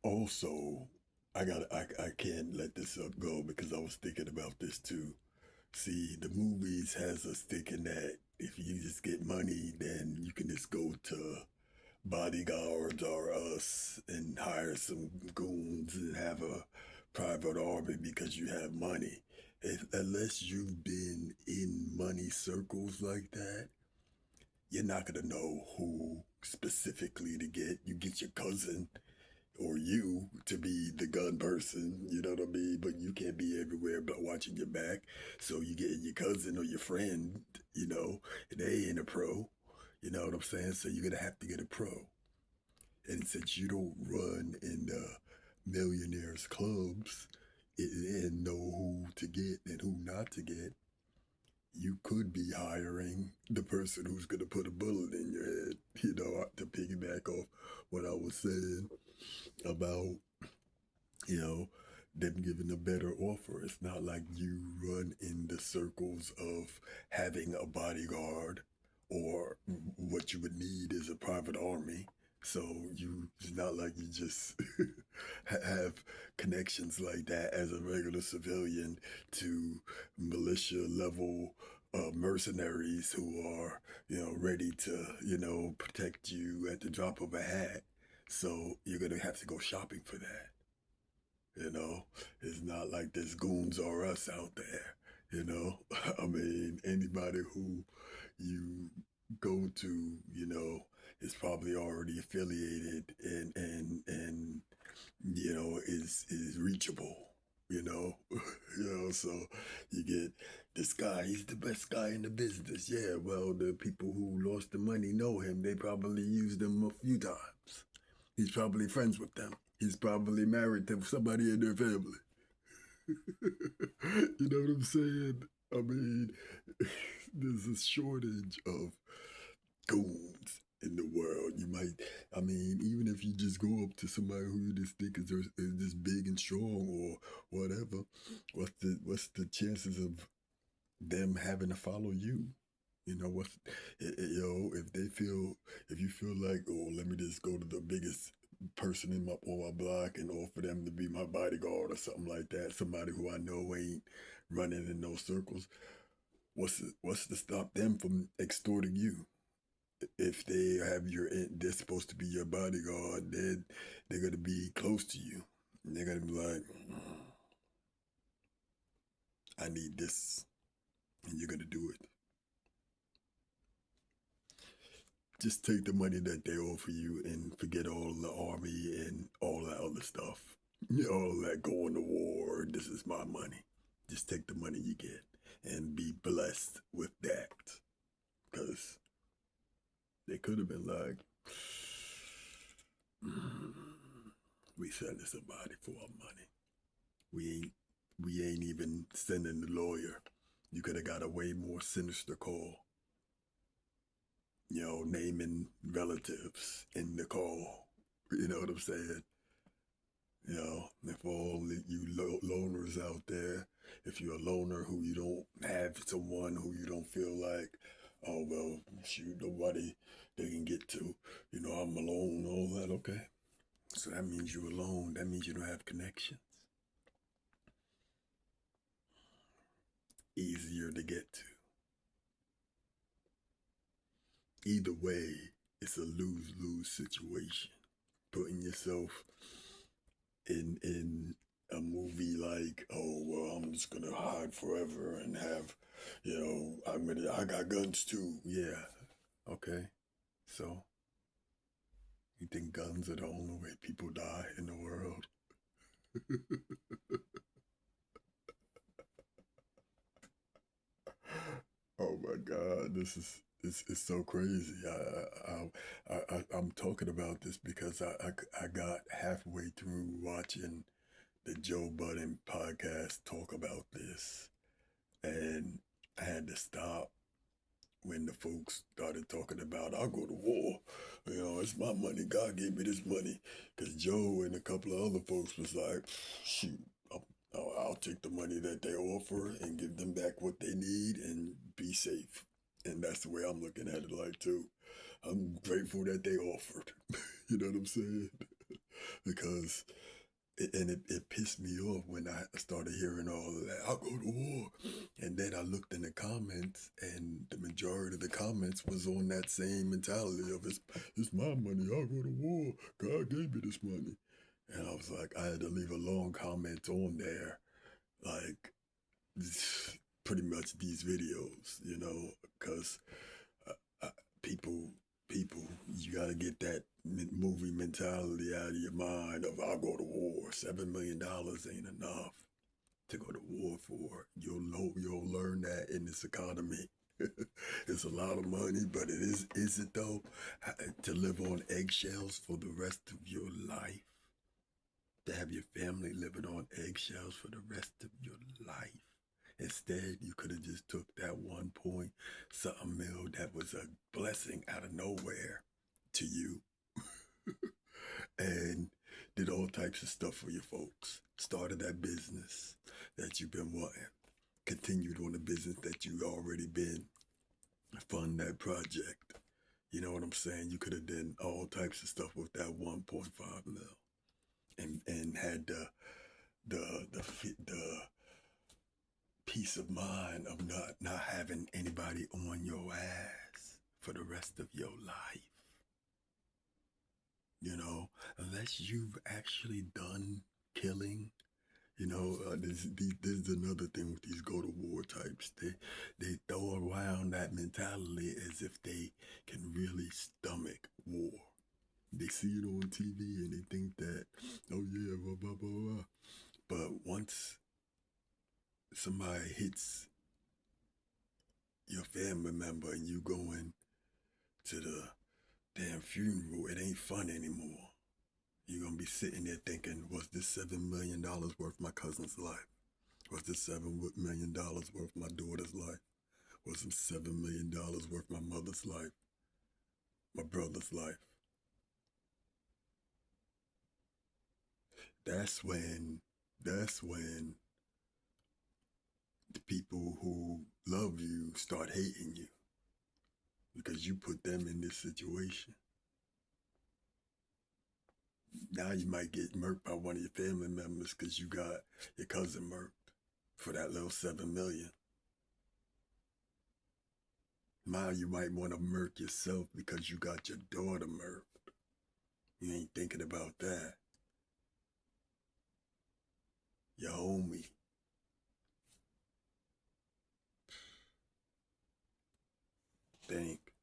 Also, I can't let this up go because I was thinking about this too. See, the movies has us thinking that if you just get money, then you can just go to bodyguards or us and hire some goons and have a private army because you have money. Unless you've been in money circles like that, you're not gonna know who specifically to get. You get your cousin or you to be the gun person, you know what I mean? But you can't be everywhere but watching your back. So you get your cousin or your friend, they ain't a pro. You know what I'm saying? So you're gonna have to get a pro. And since you don't run in the millionaires clubs and know who to get and who not to get, you could be hiring the person who's going to put a bullet in your head, to piggyback off what I was saying about, you know, them giving a better offer. It's not like you run in the circles of having a bodyguard or what you would need is a private army. So it's not like you just have connections like that as a regular civilian to militia level mercenaries who are, ready to, protect you at the drop of a hat. So you're going to have to go shopping for that. You know, it's not like there's goons or us out there. I mean, anybody who you go to, is probably already affiliated and is reachable. You know, so you get this guy. He's the best guy in the business. Yeah, well, the people who lost the money know him. They probably used him a few times. He's probably friends with them. He's probably married to somebody in their family. You know what I'm saying? I mean, there's a shortage of goons in the world. I mean, even if you just go up to somebody who you just think is just big and strong or whatever, what's the chances of them having to follow you? You know what? If you feel like, oh, let me just go to the biggest person on my block and offer them to be my bodyguard or something like that, somebody who I know ain't running in those circles. What's to stop them from extorting you? If they're supposed to be your bodyguard, they're gonna be close to you. And they're gonna be like, I need this, and you're gonna do it. Just take the money that they offer you and forget all the army and all that other stuff. All that going to war. This is my money. Just take the money you get and be blessed with that. Because they could have been like, mm, we sending somebody for our money. We ain't we ain't even sending the lawyer. You could have got a way more sinister call. Naming relatives in the call. You know what I'm saying? If all you loners out there, if you're a loner who you don't have someone who you don't feel like, oh, well, shoot, nobody they can get to, I'm alone, all that, okay. So that means you're alone. That means you don't have connections. Easier to get to. Either way, it's a lose-lose situation. Putting yourself in a movie like, oh well, I'm just gonna hide forever and have, I got guns too. Yeah, okay. So you think guns are the only way people die in the world? Oh my God, this is it's so crazy. I'm talking about this because I got halfway through watching the Joe Budden podcast talk about this, and I had to stop when the folks started talking about I'll go to war. It's my money. God gave me this money. Because Joe and a couple of other folks was like, shoot, I'll take the money that they offer and give them back what they need and be safe. And that's the way I'm looking at it like too. I'm grateful that they offered. You know what I'm saying? because it pissed me off when I started hearing all of that. I'll go to war. And then I looked in the comments, and the majority of the comments was on that same mentality of it's my money, I'll go to war. God gave me this money. And I was like, I had to leave a long comment on there, like pretty much these videos, because uh, uh, people, people, you got to get that movie mentality out of your mind of I'll go to war. $7 million ain't enough to go to war for. You'll learn that in this economy. It's a lot of money, but is it though? To live on eggshells for the rest of your life? To have your family living on eggshells for the rest of your life? Instead, you could have just took that 1 point something mil that was a blessing out of nowhere to you and did all types of stuff for your folks. Started that business that you've been wanting. Continued on the business that you already been. Fund that project. You know what I'm saying? You could have done all types of stuff with that 1.5 mil, and had the peace of mind of not having anybody on your ass for the rest of your life. Unless you've actually done killing. This is another thing with these go to war types. They throw around that mentality as if they can really stomach war. They see it on TV and they think that, oh yeah, blah blah blah blah. But once somebody hits your family member and you going to the damn funeral, it ain't fun anymore. You're gonna be sitting there thinking, was this $7 million worth my cousin's life? Was this $7 million worth my daughter's life? Was it $7 million worth my mother's life? My brother's life? That's when the people who love you start hating you because you put them in this situation. Now you might get murked by one of your family members because you got your cousin murked for that little 7 million. Now you might want to murk yourself because you got your daughter murked. You ain't thinking about that. Your homie. Think.